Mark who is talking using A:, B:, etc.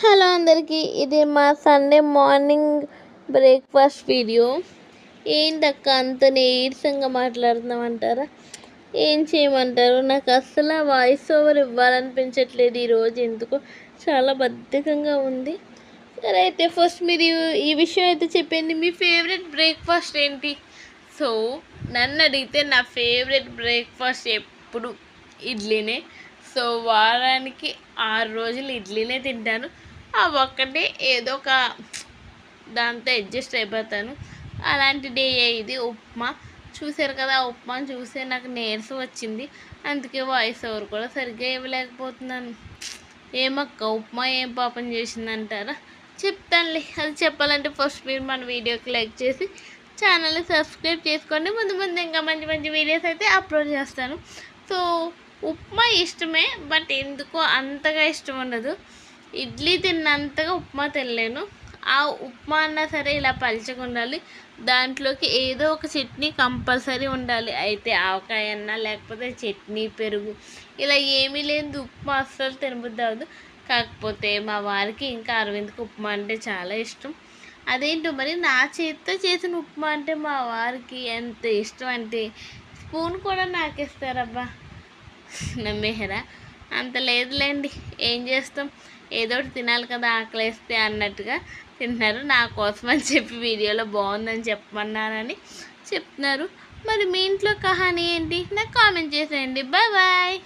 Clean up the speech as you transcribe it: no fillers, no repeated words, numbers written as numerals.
A: Hello అందరికీ, ఇది మా సండే మార్నింగ్ బ్రేక్ఫాస్ట్ వీడియో. ఏంటక్క అంత నీరసంగా మాట్లాడుతున్నామంటారా? ఏం చేయమంటారు, నాకు అస్సలు వాయిస్ ఓవర్ ఇవ్వాలనిపించట్లేదు ఈరోజు. ఎందుకో చాలా బద్ధకంగా ఉంది. సరే అయితే ఫస్ట్ మీరు ఈ విషయం అయితే చెప్పండి, మీ ఫేవరెట్ బ్రేక్ఫాస్ట్ ఏంటి? సో నన్ను అడిగితే నా ఫేవరెట్ బ్రేక్ఫాస్ట్ ఎప్పుడు ఇడ్లీనే. సో వారానికి 6 రోజులు ఇడ్లీనే తింటాను. ఆ ఒక్కటే ఏదో ఒక దాంతో అడ్జస్ట్ అయిపోతాను. అలాంటి డే ఇది ఉప్మా. చూసారు కదా, ఉప్మాని చూసే నాకు నీరసం వచ్చింది. అందుకే వాయిస్ ఓవర్ కూడా సరిగ్గా ఇవ్వలేకపోతున్నాను. ఏమక్క ఉప్మా ఏం పాపం చేసిందంటారా? చెప్తానులే. అది చెప్పాలంటే ఫస్ట్ మీరు మన వీడియోకి లైక్ చేసి ఛానల్ని సబ్స్క్రైబ్ చేసుకోండి. ముందు ముందు ఇంకా మంచి మంచి వీడియోస్ అయితే అప్లోడ్ చేస్తాను. సో ఉప్మా ఇష్టమే, బట్ ఎందుకో అంతగా ఇష్టం ఉండదు. ఇడ్లీ తిన్నంతగా ఉప్మా తినలేను. ఆ ఉప్మా అన్నా సరే ఇలా పలుచగా ఉండాలి, దాంట్లోకి ఏదో ఒక చట్నీ కంపల్సరీ ఉండాలి. అయితే ఆవకాయ అన్నా లేకపోతే చట్నీ పెరుగు ఇలా ఏమీ లేనిది ఉప్మా అస్సలు తినబుద్ధి అవ్వదు. కాకపోతే మా వారికి ఇంకా అరవింద్కి ఉప్మా అంటే చాలా ఇష్టం. అదేంటో మరి నా చేతితో చేసిన ఉప్మా అంటే మా వారికి ఎంత ఇష్టం అంటే స్పూన్ కూడా నాకిస్తారబ్బా. నమ్మేహరా? అంత లేదులేండి, ఏం చేస్తాం, ఏదో ఒకటి తినాలి కదా ఆకలేస్తే అన్నట్టుగా తింటున్నారు. నా కోసం అని చెప్పి వీడియోలో బాగుందని చెప్పమన్నానని చెప్తున్నారు. మరి మీ ఇంట్లో కహానీ ఏంటి నాకు కామెంట్ చేసేయండి. Bye bye.